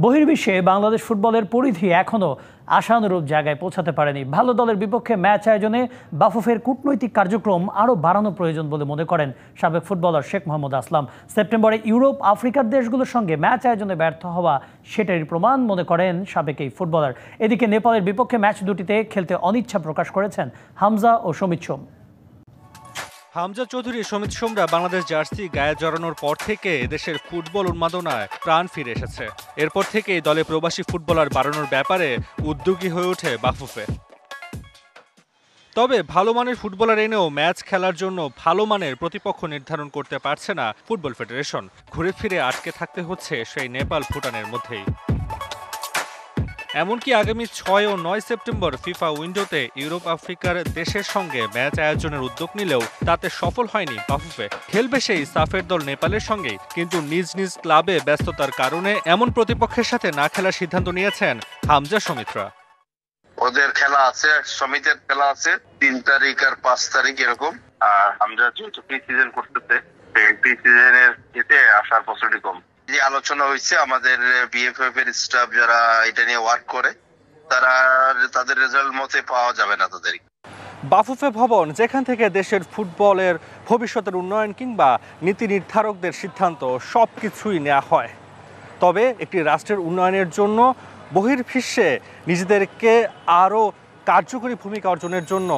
বহির্বিশ্বে বাংলাদেশ ফুটবলের পরিধি এখনও আশানুরূপ জায়গায় পৌঁছাতে পারেনি। ভালো দলের বিপক্ষে ম্যাচ আয়োজনে বাফুফের কূটনৈতিক কার্যক্রম আরও বাড়ানো প্রয়োজন বলে মনে করেন সাবেক ফুটবলার শেখ মোহাম্মদ আসলাম। সেপ্টেম্বরে ইউরোপ আফ্রিকার দেশগুলোর সঙ্গে ম্যাচ আয়োজনে ব্যর্থ হওয়া সেটারই প্রমাণ মনে করেন সাবেক এই ফুটবলার। এদিকে নেপালের বিপক্ষে ম্যাচ দুটিতে খেলতে অনিচ্ছা প্রকাশ করেছেন হামজা ও সমিত সোম। হামজা চৌধুরী, সমিত সোমরা বাংলাদেশ জার্সি গায়ে জড়ানোর পর থেকে দেশের ফুটবল উন্মাদনায় প্রাণ ফিরে এসেছে। এরপর থেকেই দলে প্রবাসী ফুটবলার বাড়ানোর ব্যাপারে উদ্যোগী হয়ে ওঠে বাফুফে। তবে ভালো মানের ফুটবলার এনেও ম্যাচ খেলার জন্য ভালো মানের প্রতিপক্ষ নির্ধারণ করতে পারছে না ফুটবল ফেডারেশন। ঘুরে ফিরে আটকে থাকতে হচ্ছে সেই নেপাল ভুটানের মধ্যেই। এমনকি আগামী ৬ ও ৯ সেপ্টেম্বর ফিফা উইন্ডোতে ইউরোপ আফ্রিকার দেশের সঙ্গে ম্যাচ আয়োজনের উদ্যোগ নিলেও তাতে সফল হয়নি বাফুফে। খেলবে সেই সাফের দল নেপালের সঙ্গেই, কিন্তু নিজ নিজ ক্লাবে ব্যস্ততার কারণে এমন প্রতিপক্ষের সাথে না খেলার সিদ্ধান্ত নিয়েছেন হামজা সমিতরা। ওদের খেলা আছে, সমিতের খেলা আছে ৩ তারিখ আর ৫ তারিখ এরকম। আর হামজা যেহেতু প্রি সিজন করতেছে, প্রি সিজনের যেতে আসার পসিবিলিটি কম। যে আলোচনা হয়েছে, আমাদের বিএফএফ এর স্টাফ যারা এটা নিয়ে ওয়ার্ক করে, তাদের রেজাল্ট মতে পাওয়া যাবে না তাদের। বাফুফে ভবন, যেখান থেকে দেশের ফুটবলের ভবিষ্যতের উন্নয়ন কিংবা নীতি নির্ধারকদের সিদ্ধান্ত সবকিছুই নেওয়া হয়। তবে একটি রাষ্ট্রের উন্নয়নের জন্য বহির্বিশ্বে নিজেদেরকে আরও কার্যকরী ভূমিকা অর্জনের জন্য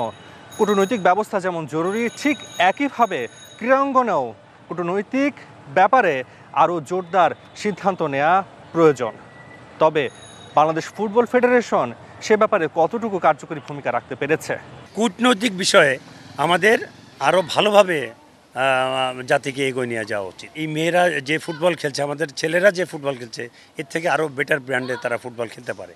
কূটনৈতিক ব্যবস্থা যেমন জরুরি, ঠিক একইভাবে ক্রীড়াঙ্গনেও কূটনৈতিক ব্যাপারে আরও জোরদার সিদ্ধান্ত নেওয়া প্রয়োজন। তবে বাংলাদেশ ফুটবল ফেডারেশন সে ব্যাপারে কতটুকু কার্যকরী ভূমিকা রাখতে পেরেছে? কূটনৈতিক বিষয়ে আমাদের আরও ভালোভাবে জাতিকে এগিয়ে নিয়ে যাওয়া উচিত। এই মেয়েরা যে ফুটবল খেলছে, আমাদের ছেলেরা যে ফুটবল খেলছে, এর থেকে আরও বেটার ব্র্যান্ডে তারা ফুটবল খেলতে পারে।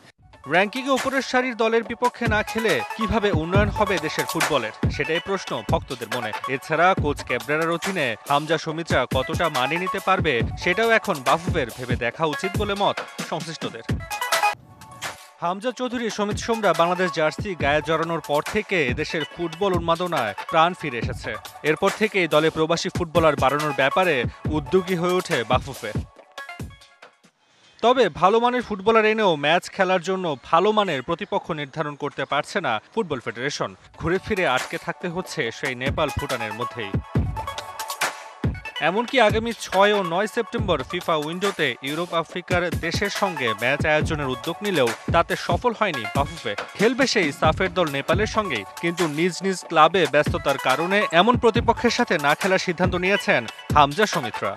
র্যাঙ্কিংয়ে উপরের সারির দলের বিপক্ষে না খেলে কিভাবে উন্নয়ন হবে দেশের ফুটবলের, সেটাই প্রশ্ন ভক্তদের মনে। এছাড়া কোচ ক্যাব্রেরার অধীনে হামজা সমিতরা কতটা মানিয়ে নিতে পারবে সেটাও এখন বাফুফের ভেবে দেখা উচিত বলে মত সংশ্লিষ্টদের। হামজা চৌধুরী, সমিত সোমরা বাংলাদেশ জার্সি গায়ে জড়ানোর পর থেকে দেশের ফুটবল উন্মাদনায় প্রাণ ফিরে এসেছে। এরপর থেকেই দলে প্রবাসী ফুটবলার বাড়ানোর ব্যাপারে উদ্যোগী হয়ে ওঠে বাফুফে। তবে ভালো মানের ফুটবলার এনেও ম্যাচ খেলার জন্য ভালো মানের প্রতিপক্ষ নির্ধারণ করতে পারছে না ফুটবল ফেডারেশন। ঘুরে ফিরে আটকে থাকতে হচ্ছে সেই নেপাল ভুটানের মধ্যেই। এমনকি আগামী ৬ ও ৯ সেপ্টেম্বর ফিফা উইন্ডোতে ইউরোপ আফ্রিকার দেশের সঙ্গে ম্যাচ আয়োজনের উদ্যোগ নিলেও তাতে সফল হয়নি বাফুফে। খেলবে সেই সাফের দল নেপালের সঙ্গেই, কিন্তু নিজ নিজ ক্লাবে ব্যস্ততার কারণে এমন প্রতিপক্ষের সাথে না খেলার সিদ্ধান্ত নিয়েছেন হামজা সমিতরা।